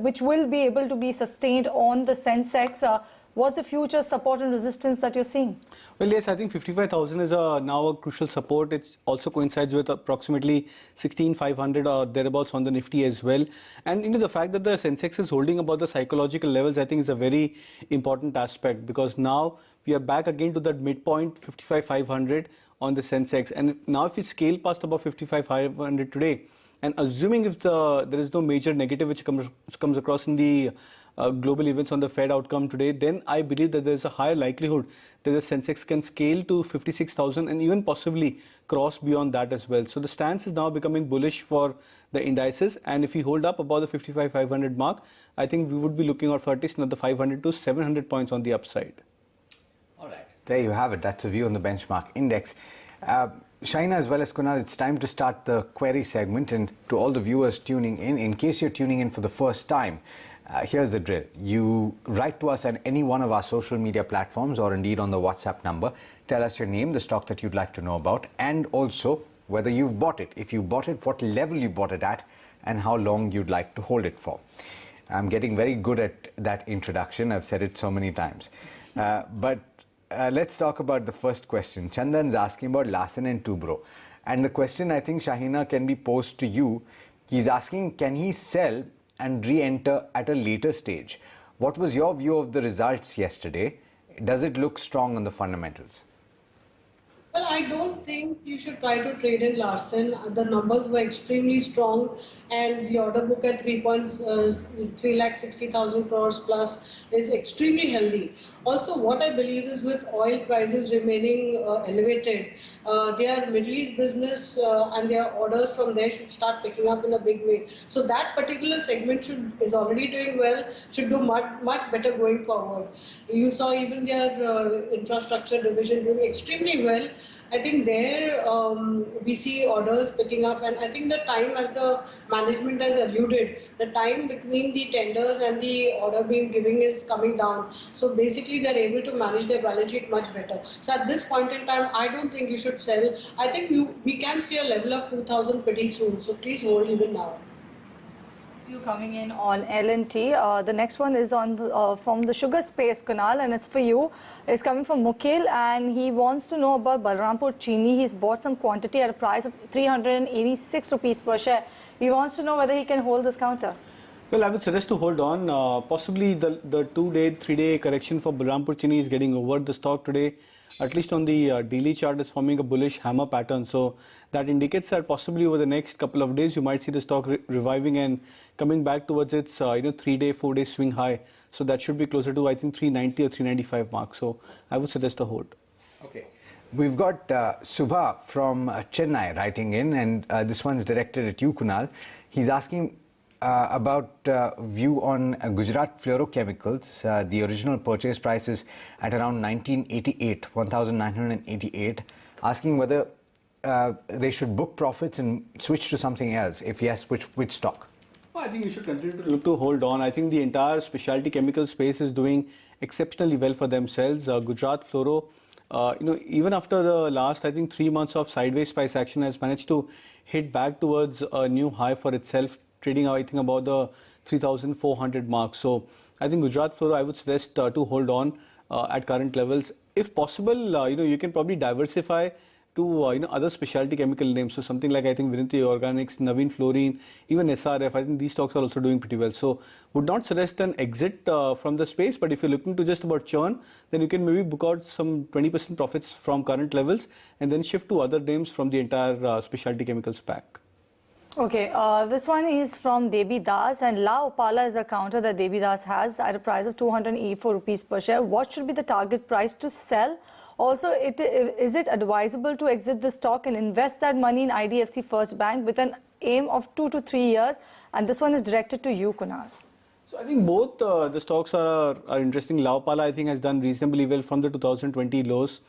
which will be able to be sustained on the Sensex. What's the future support and resistance that you're seeing? Well, yes, I think 55,000 is now a crucial support. It also coincides with approximately 16,500 or thereabouts on the Nifty as well. And the fact that the Sensex is holding above the psychological levels, I think is a very important aspect, because now we are back again to that midpoint 55,500 on the Sensex. And now if we scale past about 55,500 today, and assuming if there is no major negative which comes across in the global events on the Fed outcome today, then I believe that there's a higher likelihood that the Sensex can scale to 56,000 and even possibly cross beyond that as well. So the stance is now becoming bullish for the indices, and if we hold up above the 55,500 mark, I think we would be looking out for at least another 500 to 700 points on the upside. All right, there you have it. That's a view on the benchmark index. Shaina as well as Kunal, it's time to start the query segment, and to all the viewers tuning in case you're tuning in for the first time, here's the drill. You write to us on any one of our social media platforms or indeed on the WhatsApp number. Tell us your name, the stock that you'd like to know about, and also whether you've bought it. If you bought it, what level you bought it at, and how long you'd like to hold it for. I'm getting very good at that introduction. I've said it so many times. Let's talk about the first question. Chandan's asking about Larsen & Toubro. And the question, I think, Shahina, can be posed to you. He's asking, can he sell and re-enter at a later stage? What was your view of the results yesterday? Does it look strong on the fundamentals? Well, I don't think you should try to trade in Larsen. The numbers were extremely strong, and the order book at 3,60,000 crores plus is extremely healthy. Also, what I believe is, with oil prices remaining elevated, their Middle East business and their orders from there should start picking up in a big way. So that particular segment is already doing well, should do much better going forward. You saw even their infrastructure division doing extremely well. I think there we see orders picking up, and I think the time, as the management has alluded, the time between the tenders and the order being given is coming down. So basically they're able to manage their balance sheet much better. So at this point in time, I don't think you should sell. I think we can see a level of 2,000 pretty soon. So please hold even now. You coming in on L&T. The next one is on from the sugar space, Kunal, and it's for you. It's coming from Mukil, and he wants to know about Balrampur Chini. He's bought some quantity at a price of 386 rupees per share. He wants to know whether he can hold this counter. Well, I would suggest to hold on. Possibly the 2-day, 3-day correction for Balrampur Chini is getting over. The stock today, at least on the daily chart, is forming a bullish hammer pattern. So that indicates that possibly over the next couple of days, you might see the stock reviving and coming back towards its 3-day, 4-day swing high. So that should be closer to, I think, 390 or 395 mark. So I would suggest a hold. Okay. We've got Subha from Chennai writing in, and this one's directed at you, Kunal. He's asking about view on Gujarat Fluorochemicals. The original purchase price is at around 1,988, asking whether they should book profits and switch to something else. If yes, which stock? Well, I think you should continue to look to hold on. I think the entire specialty chemical space is doing exceptionally well for themselves. Gujarat Fluoro, even after the last, I think, 3 months of sideways price action, has managed to hit back towards a new high for itself, trading, I think, about the 3,400 mark. So I think Gujarat Fluoro, I would suggest to hold on at current levels. If possible, you can probably diversify to other specialty chemical names. So something like, I think, Virinti Organics, Navin Fluorine, even SRF. I think these stocks are also doing pretty well. So would not suggest an exit from the space. But if you're looking to just about churn, then you can maybe book out some 20% profits from current levels and then shift to other names from the entire specialty chemicals pack. Okay, this one is from Devi Das, and La Opala is the counter that Devi Das has at a price of 284 rupees per share. What should be the target price to sell? Also, is it advisable to exit the stock and invest that money in IDFC First Bank with an aim of 2 to 3 years? And this one is directed to you, Kunal. So I think both the stocks are interesting. La Opala, I think, has done reasonably well from the 2020 lows.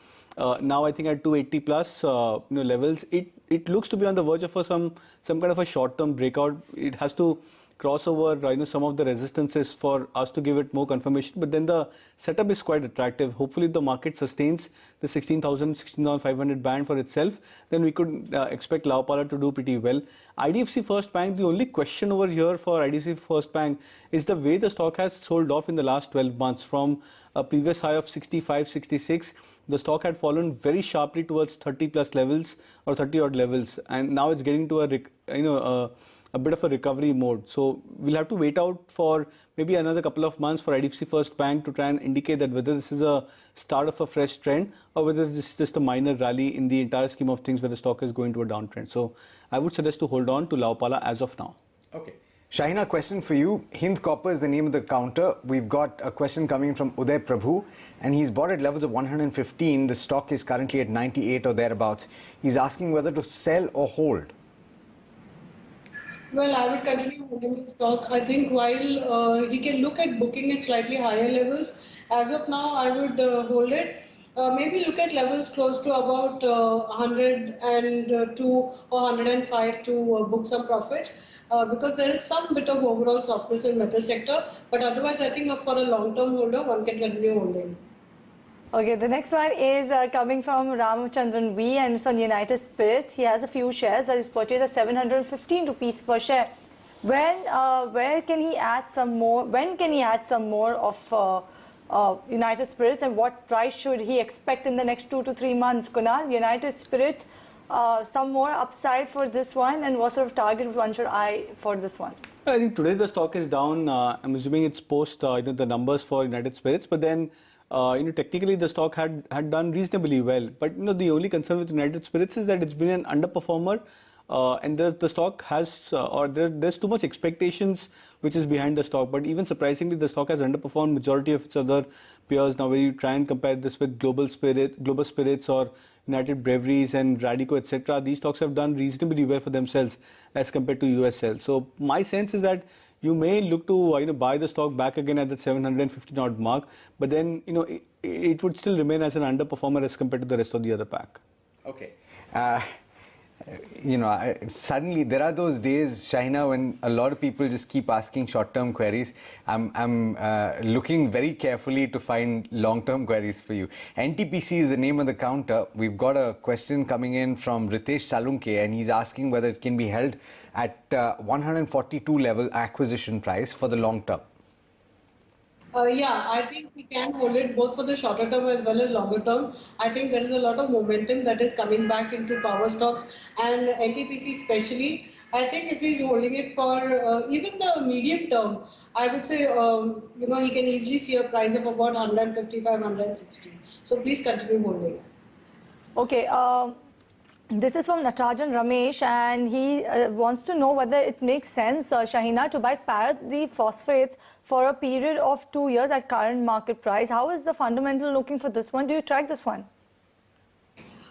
Now I think at 280 plus levels, it looks to be on the verge of some kind of a short-term breakout. It has to cross over some of the resistances for us to give it more confirmation, but then the setup is quite attractive. Hopefully, if the market sustains the 16,000, 16,500 band for itself, then we could expect La Opala to do pretty well. IDFC First Bank, the only question over here for IDFC First Bank is the way the stock has sold off in the last 12 months. From a previous high of 65, 66, the stock had fallen very sharply towards 30 plus levels or 30 odd levels, and now it's getting to a bit of a recovery mode. So we'll have to wait out for maybe another couple of months for IDFC First Bank to try and indicate that whether this is a start of a fresh trend or whether this is just a minor rally in the entire scheme of things where the stock is going to a downtrend. So I would suggest to hold on to La Opala as of now. Okay. Shahina, a question for you. Hind Copper is the name of the counter. We've got a question coming from Uday Prabhu, and he's bought at levels of 115. The stock is currently at 98 or thereabouts. He's asking whether to sell or hold. Well, I would continue holding the stock. I think while he can look at booking at slightly higher levels, as of now, I would hold it. Maybe look at levels close to about 102 or 105 to book some profits. Because there is some bit of overall softness in metal sector, but otherwise I think for a long-term holder, one can continue holding. Okay, the next one is coming from Ramachandran V, and it's on United Spirits. He has a few shares that is purchased at 715 rupees per share. Where can he add some more? When can he add some more of United Spirits, and what price should he expect in the next 2 to 3 months? Kunal, United Spirits, some more upside for this one, and what sort of target one should eye for this one? I think today the stock is down. I'm assuming it's post the numbers for United Spirits, but then technically the stock had done reasonably well. But the only concern with United Spirits is that it's been an underperformer, and the stock has there's too much expectations which is behind the stock. But even surprisingly, the stock has underperformed majority of its other peers. Now, when you try and compare this with Global Spirits or United Breweries and Radico, etc., these stocks have done reasonably well for themselves as compared to USL. So my sense is that you may look to buy the stock back again at the 750 odd mark, but then it would still remain as an underperformer as compared to the rest of the other pack. Okay. Suddenly there are those days, Shahina, when a lot of people just keep asking short-term queries. I'm looking very carefully to find long-term queries for you. NTPC is the name of the counter. We've got a question coming in from Ritesh Salunke, and he's asking whether it can be held at 142 level acquisition price for the long term. Yeah, I think we can hold it both for the shorter term as well as longer term. I think there is a lot of momentum that is coming back into power stocks and NTPC especially. I think if he's holding it for even the medium term, I would say, he can easily see a price of about 155, 160. So please continue holding. Okay. This is from Natarajan Ramesh, and he wants to know whether it makes sense, Shahina, to buy Paradeep Phosphates for a period of 2 years at current market price. How is the fundamental looking for this one? Do you track this one?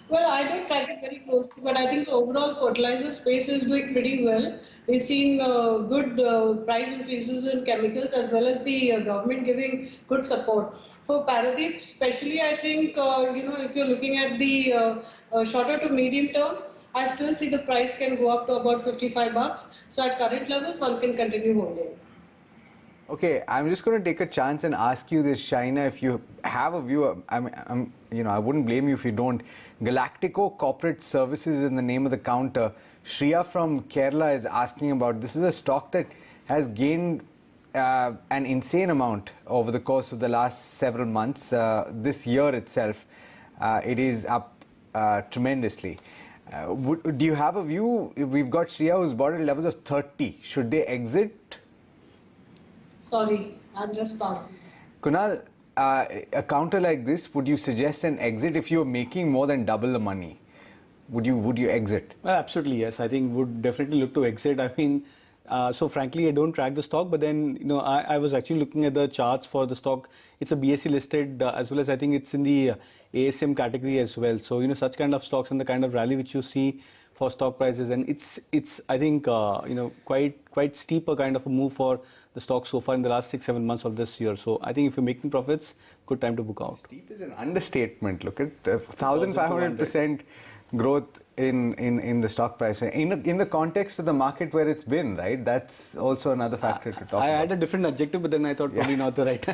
Well, I don't track it very closely, but I think the overall fertilizer space is doing pretty well. We've seen good price increases in chemicals as well as the government giving good support. For Paradeep, especially, I think, if you're looking at the shorter to medium term, I still see the price can go up to about 55 bucks. So at current levels, one can continue holding. Okay, I'm just going to take a chance and ask you this, Shahina, if you have a view. I wouldn't blame you if you don't. Galactico Corporate Services is the name of the counter. Shriya from Kerala is asking about. This is a stock that has gained an insane amount over the course of the last several months. This year itself, it is up tremendously. Do you have a view? We've got Shriya who's bought at levels of 30. Should they exit? Sorry, I'll just pass this. Kunal, a counter like this, would you suggest an exit if you're making more than double the money? Would you exit? Well, absolutely, yes. I think would definitely look to exit. I mean, so frankly, I don't track the stock, but then, I was actually looking at the charts for the stock. It's a BSE listed as well as I think it's in the ASM category as well. So, such kind of stocks and the kind of rally which you see for stock prices, and it's I think quite steep a kind of a move for the stock so far in the last 6-7 months of this year. So I think if you're making profits, good time to book out. Steep is an understatement. Look at 1,500% growth in the stock price in the context of the market where it's been, right? That's also another factor to talk about. I had a different adjective, but then I thought probably not the right.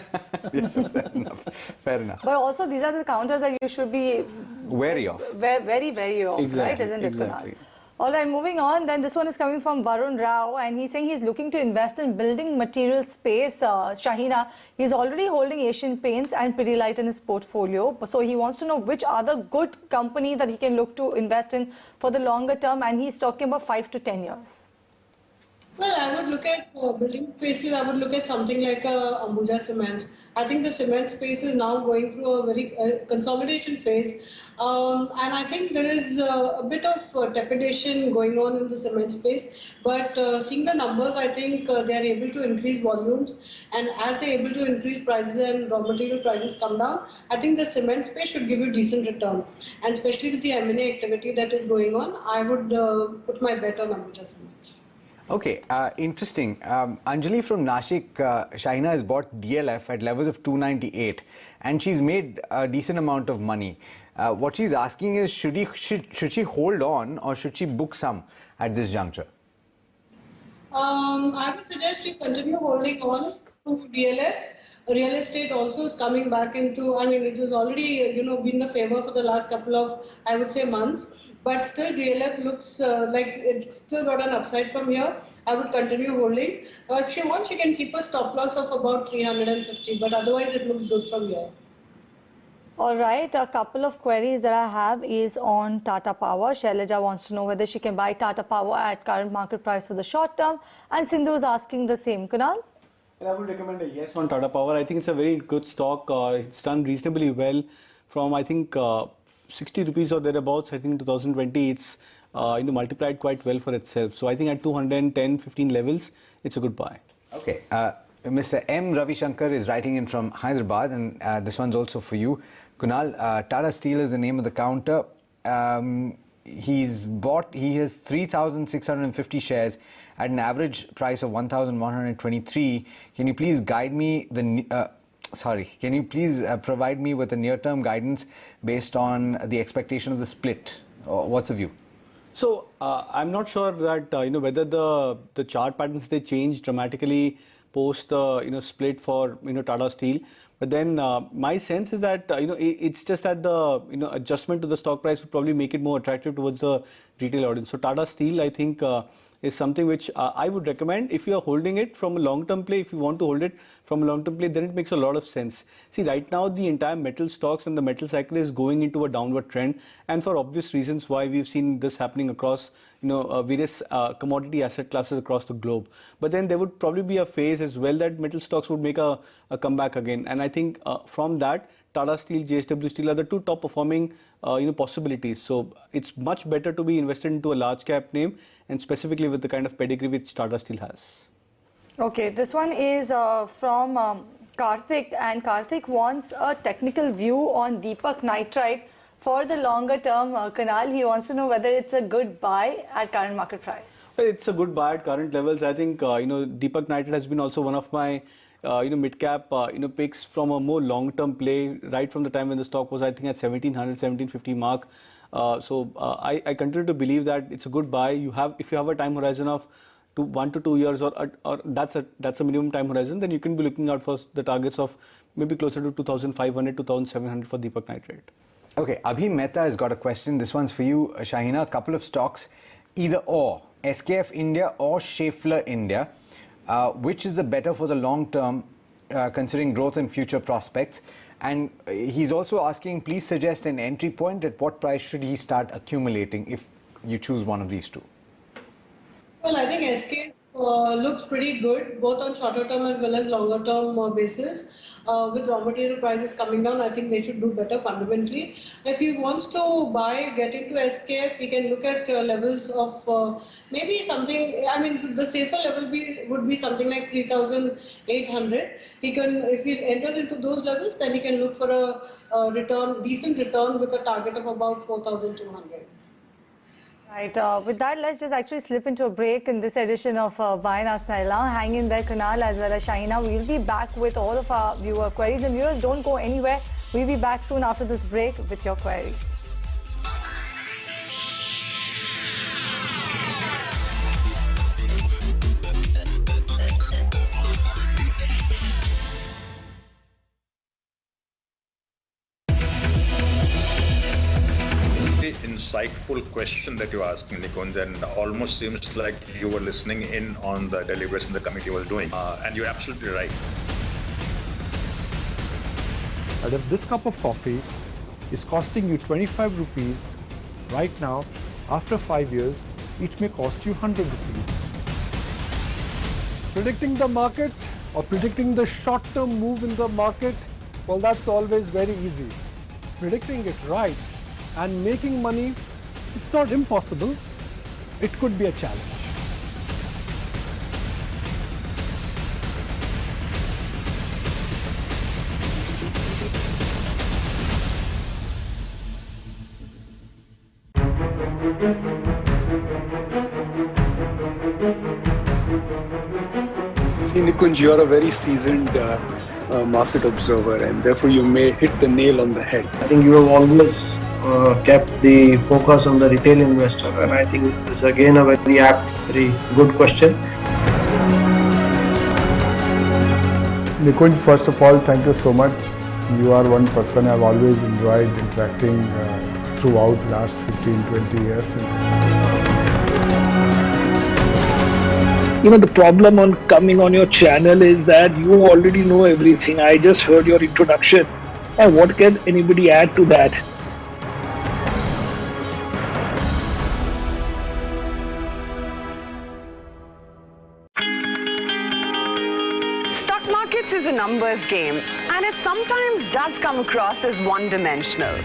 Yeah, fair enough. Fair enough. But also, these are the counters that you should be Wary of. very, very off, Exactly, right? Isn't it, exactly. Kunal? All right, moving on. Then this one is coming from Varun Rao, and he's saying he's looking to invest in building material space. Shahina, he's already holding Asian Paints and Pidilite in his portfolio. So he wants to know which other good company that he can look to invest in for the longer term, and he's talking about 5 to 10 years. Well, I would look at building spaces. I would look at something like Ambuja Cements. I think the cement space is now going through a very consolidation phase. And I think there is a bit of trepidation going on in the cement space. But seeing the numbers, I think they are able to increase volumes. And as they are able to increase prices and raw material prices come down, I think the cement space should give you decent return. And especially with the M&A activity that is going on, I would put my bet on Ambuja Cements. Okay, interesting. Anjali from Nashik, Shahina has bought DLF at levels of 298 and she's made a decent amount of money. What she's asking is, should she hold on or should she book some at this juncture? I would suggest you continue holding on to DLF. Real estate also is coming back into, I mean, it has already, been the favor for the last couple of, I would say, months. But still, DLF looks like it's still got an upside from here. I would continue holding. If she wants, she can keep a stop loss of about 350, but otherwise it looks good from here. All right, a couple of queries that I have is on Tata Power. Shailaja wants to know whether she can buy Tata Power at current market price for the short term. And Sindhu is asking the same. Kunal? I would recommend a yes on Tata Power. I think it's a very good stock. It's done reasonably well from, I think, 60 rupees or thereabouts. I think in 2020 it's multiplied quite well for itself. So I think at 210-15 levels, it's a good buy. Okay. Mr. M. Ravi Shankar is writing in from Hyderabad, and this one's also for you. Kunal, Tata Steel is the name of the counter. He has 3,650 shares at an average price of 1,123. Can you please guide me can you please provide me with a near-term guidance based on the expectation of the split? What's the view? So I'm not sure that whether the chart patterns they change dramatically post the split for Tata Steel, but then my sense is that it's just that the adjustment to the stock price would probably make it more attractive towards the retail audience. So Tata Steel, I think, is something which I would recommend if you are holding it from a long-term play. If you want to hold it from a long-term play, then it makes a lot of sense. See, right now the entire metal stocks and the metal cycle is going into a downward trend, and for obvious reasons why we've seen this happening across various commodity asset classes across the globe. But then there would probably be a phase as well that metal stocks would make a comeback again, and I think from that, Tata Steel, JSW Steel are the two top performing possibilities. So it's much better to be invested into a large cap name, and specifically with the kind of pedigree which Tata Steel has. Okay, this one is from Karthik, and Karthik wants a technical view on Deepak Nitrite for the longer term. Kunal, he wants to know whether it's a good buy at current market price. It's a good buy at current levels. I think Deepak Nitrite has been also one of my mid-cap picks from a more long-term play right from the time when the stock was, I think, at 1700, 1750 mark. I continue to believe that it's a good buy. If you have a time horizon of 1 to 2 years, or that's a minimum time horizon, then you can be looking out for the targets of maybe closer to 2,500, 2,700 for Deepak Nitrite. Okay, Abhi Mehta has got a question. This one's for you, Shahina. A couple of stocks, either or, SKF India or Schaeffler India. Which is the better for the long term, considering growth and future prospects? And he's also asking, please suggest an entry point. At what price should he start accumulating if you choose one of these two? Well, I think SKF looks pretty good, both on shorter term as well as longer term basis. With raw material prices coming down, I think they should do better fundamentally. If he wants to get into SKF, he can look at levels of maybe something, I mean, the safer level would be something like 3,800. If he enters into those levels, then he can look for a decent return with a target of about 4,200. Right, with that, let's just actually slip into a break in this edition of Buy Now Sell Now. Hang in there, Kunal, as well as Shahina. We'll be back with all of our viewer queries. And viewers, don't go anywhere. We'll be back soon after this break with your queries. insightful question that you asked, Nikunj, and almost seems like you were listening in on the deliberation the committee was doing. And you're absolutely right. And if this cup of coffee is costing you 25 rupees right now, after 5 years, it may cost you 100 rupees. Predicting the market or predicting the short-term move in the market, well, that's always very easy. Predicting it right and making money, it's not impossible. It could be a challenge. See, Nikunj, you are a very seasoned market observer, and therefore you may hit the nail on the head. I think you have always kept the focus on the retail investor, and I think it's again a very apt, very good question. Nikunj, first of all, thank you so much. You are one person I've always enjoyed interacting throughout last 15-20 years. You know, the problem on coming on your channel is that you already know everything. I just heard your introduction. And what can anybody add to that? Stock markets is a numbers game, and it sometimes does come across as one-dimensional.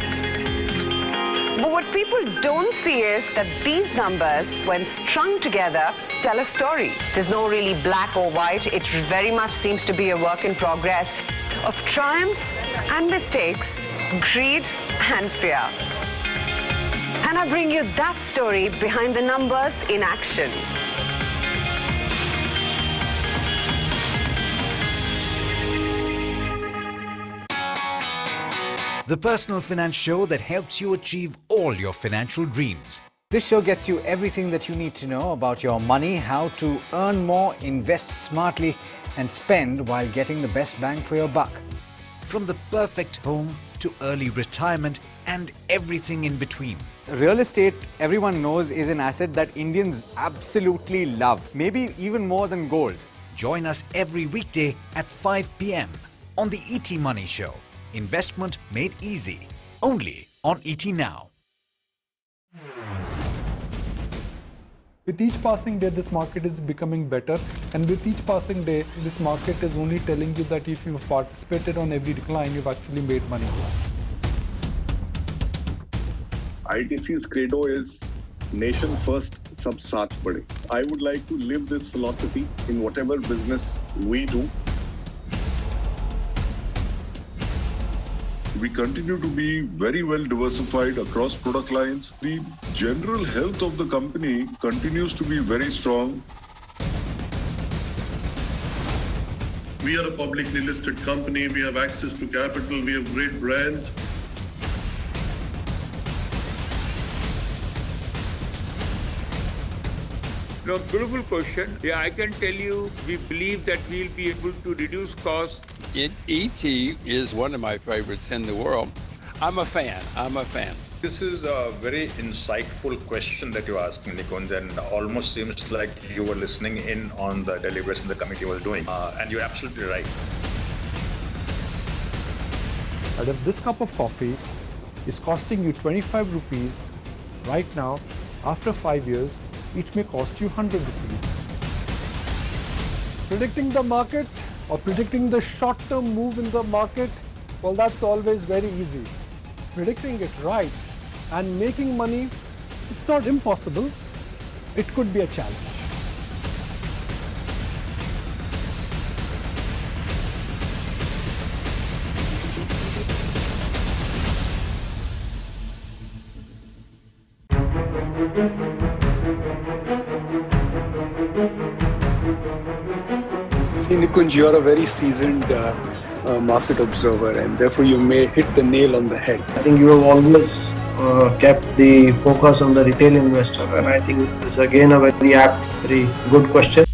But what people don't see is that these numbers, when strung together, tell a story. There's no really black or white. It very much seems to be a work in progress of triumphs and mistakes, greed and fear. And I bring you that story behind the numbers in action. The personal finance show that helps you achieve all your financial dreams. This show gets you everything that you need to know about your money, how to earn more, invest smartly, and spend while getting the best bang for your buck. From the perfect home to early retirement and everything in between. Real estate, everyone knows, is an asset that Indians absolutely love, maybe even more than gold. Join us every weekday at 5 p.m. on the ET Money Show. Investment made easy. Only on ET Now. With each passing day, this market is becoming better, and with each passing day, this market is only telling you that if you've participated on every decline, you've actually made money. ITC's credo is nation first, sab saath bade. I would like to live this philosophy in whatever business we do. We continue to be very well diversified across product lines. The general health of the company continues to be very strong. We are a publicly listed company. We have access to capital. We have great brands. No, beautiful question. Yeah, I can tell you, we believe that we'll be able to reduce costs. ET is one of my favorites in the world. I'm a fan. This is a very insightful question that you asked, Nikunj, and almost seems like you were listening in on the deliberation the committee was doing. And you're absolutely right. And if this cup of coffee is costing you 25 rupees right now, after 5 years, it may cost you 100 rupees. Predicting the market or predicting the short-term move in the market, well, that's always very easy. Predicting it right and making money, it's not impossible. It could be a challenge. See, Nikunj, you are a very seasoned market observer, and therefore you may hit the nail on the head. I think you have always kept the focus on the retail investor, and I think it's again a very apt, very good question.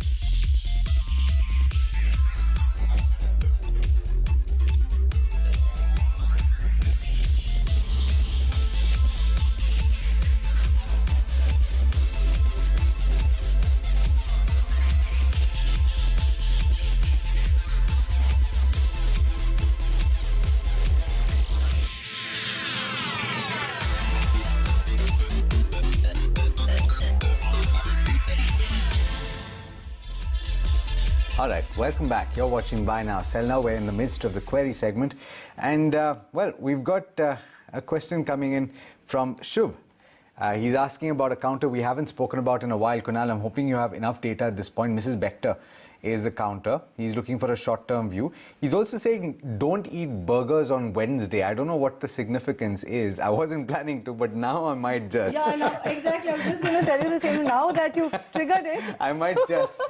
All right, welcome back. You're watching Buy Now, Sell Now. We're in the midst of the query segment. And, well, we've got a question coming in from Shubh. He's asking about a counter we haven't spoken about in a while. Kunal, I'm hoping you have enough data at this point. Mrs. Bector is the counter. He's looking for a short-term view. He's also saying, don't eat burgers on Wednesday. I don't know what the significance is. I wasn't planning to, but now I might just. Yeah, no, exactly. I was just going to tell you the same. Now that you've triggered it. I might just.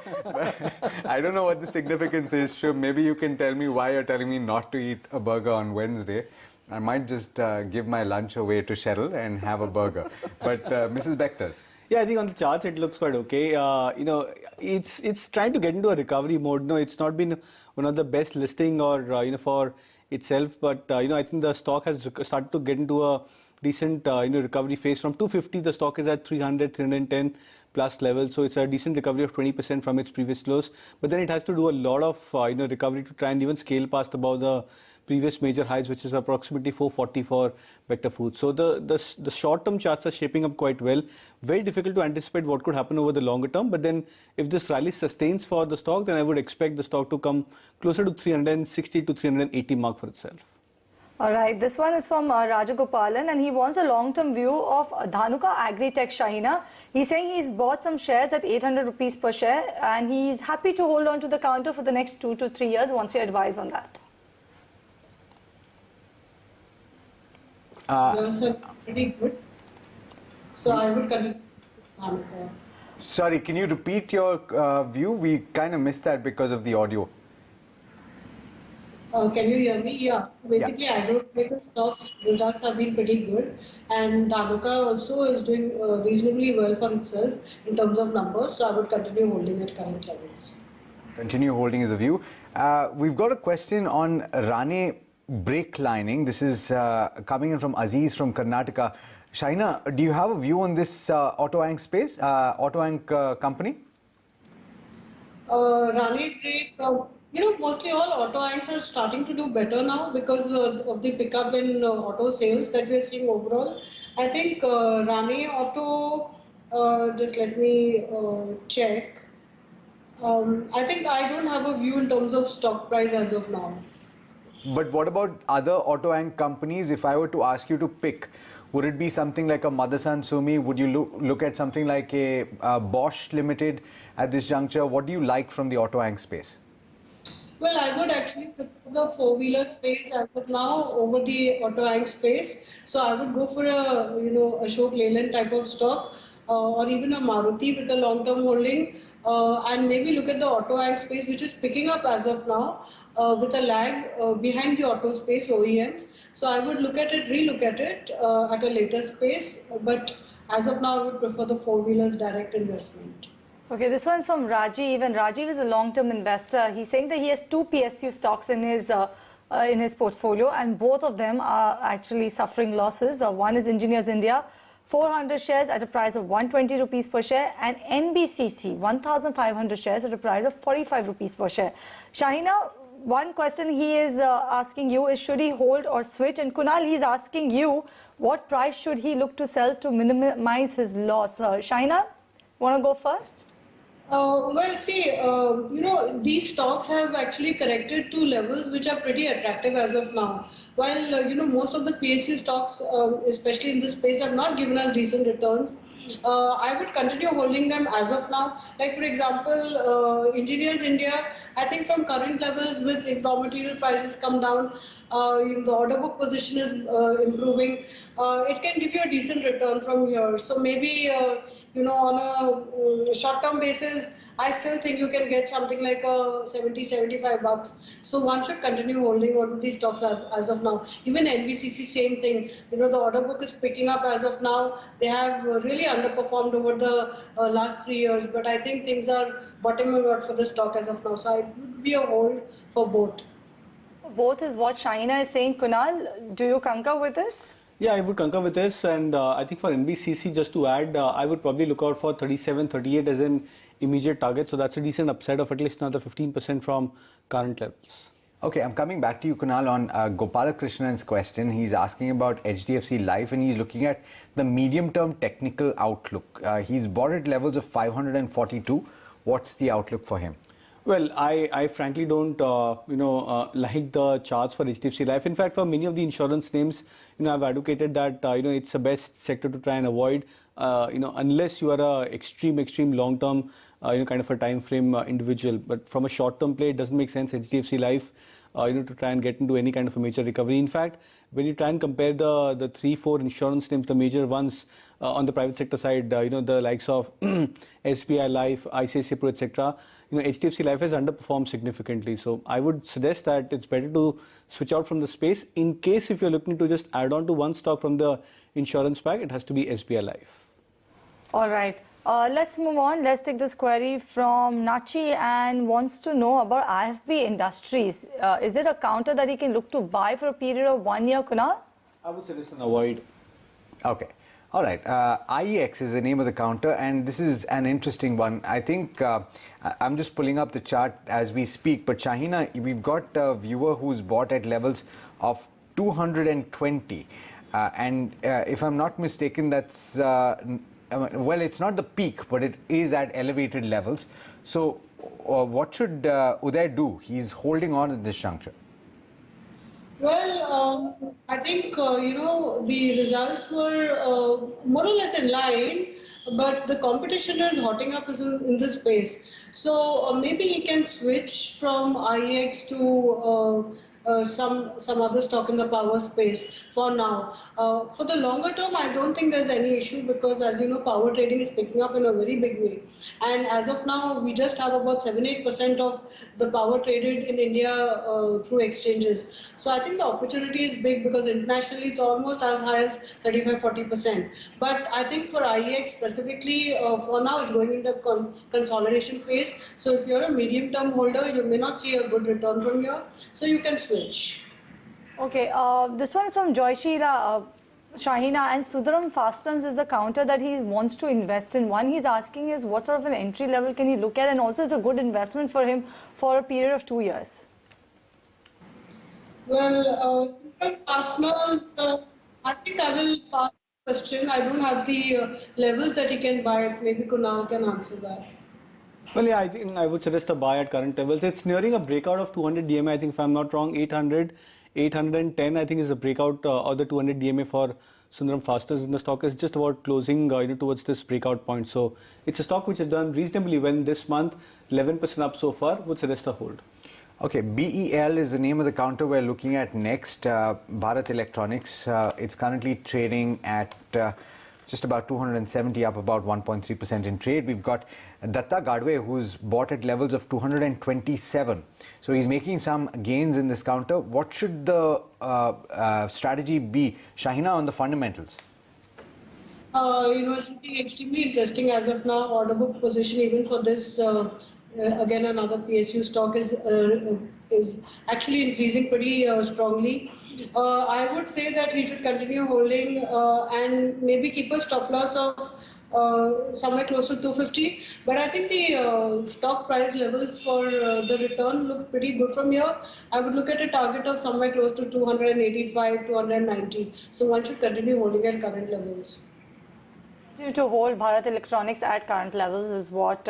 I don't know what the significance is. Sure, maybe you can tell me why you're telling me not to eat a burger on Wednesday. I might just give my lunch away to Cheryl and have a burger. But Mrs. Bector. Yeah, I think on the charts it looks quite okay. You know, it's trying to get into a recovery mode. No, it's not been one of the best listing or you know, for itself. But you know, I think the stock has started to get into a decent you know, recovery phase. From 250, the stock is at 300, 310 plus level. So it's a decent recovery of 20% from its previous lows. But then it has to do a lot of you know, recovery to try and even scale past above the previous major highs, which is approximately 440 for Bector Foods. So the short-term charts are shaping up quite well. Very difficult to anticipate what could happen over the longer term. But then if this rally sustains for the stock, then I would expect the stock to come closer to 360 to 380 mark for itself. All right, this one is from Rajagopalan, and he wants a long-term view of Dhanuka Agritech China. He's saying he's bought some shares at 800 rupees per share, and he's happy to hold on to the counter for the next 2 to 3 years. Wants your advice on that? Those are pretty good. So I would continue. Sorry, can you repeat your view? We kind of missed that because of the audio. Can you hear me? Yeah. So basically, agrochemical stocks results have been pretty good, and Dhanuka also is doing reasonably well for itself in terms of numbers. So I would continue holding at current levels. Continue holding is a view. We've got a question on Rane brake lining. This is coming in from Aziz from Karnataka. Shaina, do you have a view on this auto ank space, auto ank company? Rane brake. You know, mostly all auto anks are starting to do better now because of the pickup in auto sales that we are seeing overall. I think Rane Auto, just let me check. I think I don't have a view in terms of stock price as of now. But what about other auto ank companies? If I were to ask you to pick, would it be something like a Motherson Sumi? Would you look at something like a Bosch Limited at this juncture? What do you like from the auto ank space? Well, I would actually prefer the four-wheeler space as of now over the auto ank space. So I would go for a, you know, Ashok Leyland type of stock or even a Maruti with a long-term holding, and maybe look at the auto ank space, which is picking up as of now with a lag behind the auto space OEMs. So I would look at it, relook at it at a later space. But as of now, I would prefer the four-wheelers direct investment. Okay, this one's from Rajiv, and Rajiv is a long-term investor. He's saying that he has 2 PSU stocks in his portfolio, and both of them are actually suffering losses. One is Engineers India, 400 shares at a price of 120 rupees per share, and NBCC, 1,500 shares at a price of 45 rupees per share. Shahina, one question he is asking you is, should he hold or switch? And Kunal, he's asking you, what price should he look to sell to minimize his loss? Shahina, want to go first? Well, see, you know, these stocks have actually corrected to levels which are pretty attractive as of now. While, you know, most of the PSU stocks, especially in this space, have not given us decent returns, I would continue holding them as of now. Like, for example, Engineers India, I think from current levels, with if raw material prices come down, you know, the order book position is improving, it can give you a decent return from here. So maybe, you know, on a short-term basis, I still think you can get something like 70, 75 bucks. So one should continue holding on to these stocks as of now. Even NBCC, same thing. You know, the order book is picking up as of now. They have really underperformed over the last 3 years, but I think things are bottoming out for the stock as of now. So it would be a hold for both. Both is what Shaina is saying. Kunal, do you concur with this? Yeah, I would concur with this, and I think for NBCC, just to add, I would probably look out for 37, 38 as an immediate target. So that's a decent upside of at least another 15% from current levels. Okay, I'm coming back to you, Kunal, on Gopalakrishnan's question. He's asking about HDFC Life, and he's looking at the medium-term technical outlook. He's bought at levels of 542. What's the outlook for him? Well, I frankly don't, like the charts for HDFC Life. In fact, for many of the insurance names, I've advocated that, it's the best sector to try and avoid, unless you are a extreme long-term, kind of a time frame individual. But from a short-term play, it doesn't make sense, HDFC Life, to try and get into any kind of a major recovery. In fact, when you try and compare the 3-4 insurance names, the major ones on the private sector side, the likes of SBI Life, ICICI Pro, etc., HDFC Life has underperformed significantly. So I would suggest that it's better to switch out from the space. In case if you're looking to just add on to one stock from the insurance pack, it has to be SBI Life. All right. Let's move on. Let's take this query from Nachi and wants to know about IFB Industries. Is it a counter that he can look to buy for a period of 1 year, Kunal? I would suggest an avoid. Okay. All right. IEX is the name of the counter, and this is an interesting one. I think I'm just pulling up the chart as we speak, but Shahina, we've got a viewer who's bought at levels of 220. And if I'm not mistaken, that's... well, it's not the peak, but it is at elevated levels. So what should Uday do? He's holding on at this juncture. Well, I think, the results were more or less in line, but the competition is hotting up in this space. So maybe he can switch from IEX to some other stock in the power space for now. For the longer term, I don't think there's any issue because, as you know, power trading is picking up in a very big way. And as of now, we just have about 7-8% of the power traded in India through exchanges. So I think the opportunity is big because internationally it's almost as high as 35-40%. But I think for IEX specifically, for now, it's going into consolidation phase. So if you're a medium-term holder, you may not see a good return from here. So you can switch. Okay, this one is from Joyshila Shahina, and Sundaram Fasteners is the counter that he wants to invest in. One he's asking is what sort of an entry level can he look at, and also it's a good investment for him for a period of 2 years. Well, Sundaram Fasteners, I think I will pass the question. I don't have the levels that he can buy it. Maybe Kunal can answer that. Well, yeah, I think I would suggest a buy at current levels. It's nearing a breakout of 200 DMA, I think, if I'm not wrong. 800, 810, I think, is the breakout or the 200 DMA for Sundaram Fasteners in the stock is just about closing towards this breakout point. So it's a stock which has done reasonably well this month, 11% up so far. Would suggest a hold. Okay, BEL is the name of the counter we're looking at next. Bharat Electronics. It's currently trading at just about 270, up about 1.3% in trade. We've got Datta Gadwe, who's bought at levels of 227. So he's making some gains in this counter. What should the strategy be, Shahina, on the fundamentals? It's something extremely interesting as of now. Order book position even for this, again, another PSU stock is actually increasing pretty strongly. I would say that he should continue holding and maybe keep a stop loss of somewhere close to 250. But I think the stock price levels for the return look pretty good from here. I would look at a target of somewhere close to 285, 290. So one should continue holding at current levels. Continue to hold Bharat Electronics at current levels is what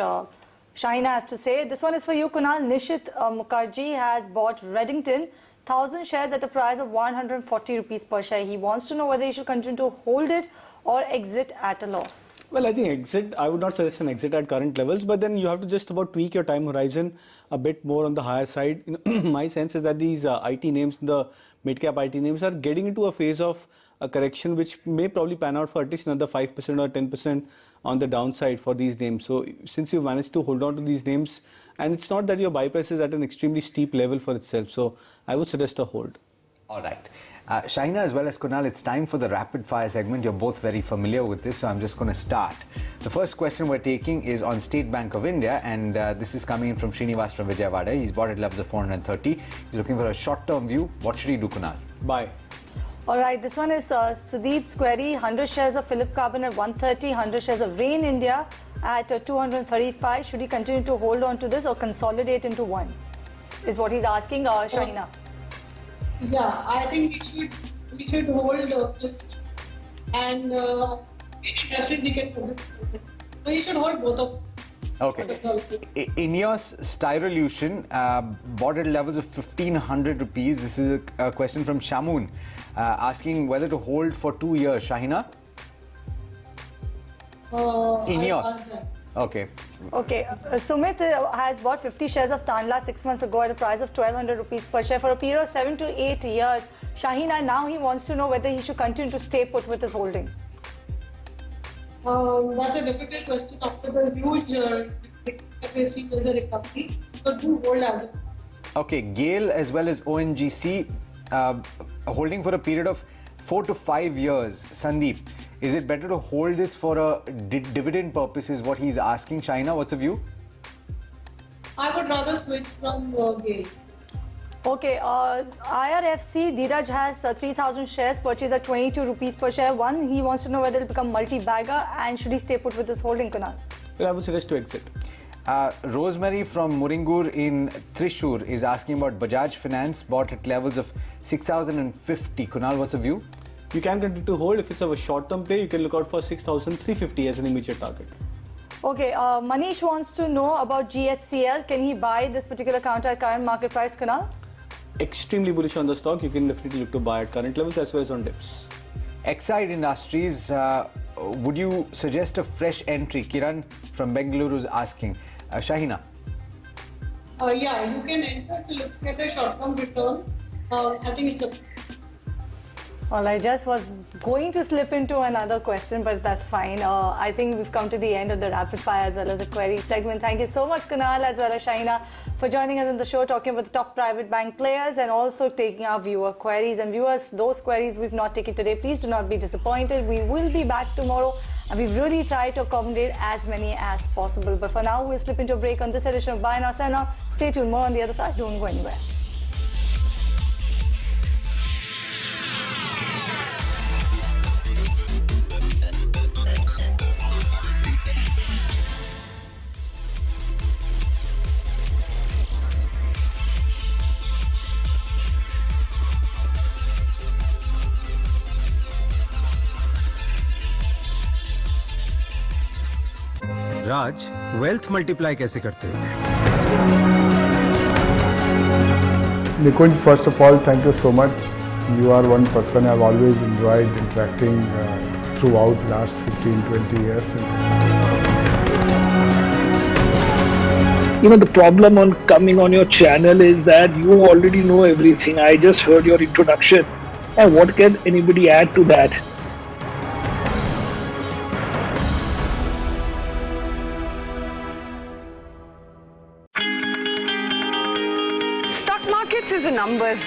Shahina has to say. This one is for you, Kunal. Nishit Mukherjee has bought Reddington, 1,000 shares at a price of 140 rupees per share. He wants to know whether he should continue to hold it or exit at a loss. Well, I think exit, I would not suggest an exit at current levels, but then you have to just about tweak your time horizon a bit more on the higher side. My sense is that these IT names, the mid-cap IT names, are getting into a phase of a correction which may probably pan out for at least another 5% or 10% on the downside for these names. So since you managed to hold on to these names, and it's not that your buy price is at an extremely steep level for itself, so I would suggest a hold. All right. Shahina as well as Kunal, it's time for the rapid fire segment. You're both very familiar with this, so I'm just going to start. The first question we're taking is on State Bank of India, and this is coming in from Srinivas from Vijayawada. He's bought at levels of 430. He's looking for a short-term view. What should he do, Kunal? Buy. All right, this one is Sudeep's query. 100 shares of Philip Carbon at 130, 100 shares of Rain India at 235. Should he continue to hold on to this or consolidate into one? Is what he's asking, Shahina. Yeah, I think we should hold and industries he can consider. So he should hold both of them. Okay. Ineos Styrolution bought at levels of 1,500 rupees. This is a question from Shamoon asking whether to hold for 2 years. Shahina? Ineos. Okay. Okay, Sumit has bought 50 shares of Tanla 6 months ago at a price of 1,200 rupees per share for a period of 7 to 8 years. Shahina, now he wants to know whether he should continue to stay put with his holding. That's a difficult question after the huge that we've seen as a recovery. So do hold as of. Okay, GAIL as well as ONGC holding for a period of 4 to 5 years. Sandeep, is it better to hold this for a dividend purpose is what he's asking. Shahina, what's the view? I would rather switch from GAIL. Okay, IRFC, Dheeraj has 3,000 shares purchased at 22 rupees per share. One, he wants to know whether it will become multi-bagger and should he stay put with this holding, Kunal? Well, I would suggest to exit. Rosemary from Muringur in Thrissur is asking about Bajaj Finance bought at levels of 6,050. Kunal, what's the view? You can continue to hold. If it's a short-term play, you can look out for 6,350 as an immediate target. Okay, Manish wants to know about GHCL. Can he buy this particular counter at current market price, Kunal? Extremely bullish on the stock. You can definitely look to buy at current levels as well as on dips. Exide Industries, would you suggest a fresh entry? Kiran from Bengaluru is asking. Shahina. Yeah, you can enter to look at a short-term return. I think it's a. Well, I just was going to slip into another question, but that's fine. I think we've come to the end of the rapid fire as well as the query segment. Thank you so much, Kunal, as well as Shahina, for joining us in the show, talking about the top private bank players and also taking our viewer queries. And viewers, those queries we've not taken today, please do not be disappointed. We will be back tomorrow, and we've really tried to accommodate as many as possible. But for now, we'll slip into a break on this edition of Buy Now, Sell Now. Stay tuned. More on the other side. Don't go anywhere. Raj, wealth multiply कैसे करते हो? Nikunj, first of all, thank you so much. You are one person I've always enjoyed interacting throughout last 15-20 years. You know, the problem on coming on your channel is that you already know everything. I just heard your introduction. And what can anybody add to that? Stock markets is a numbers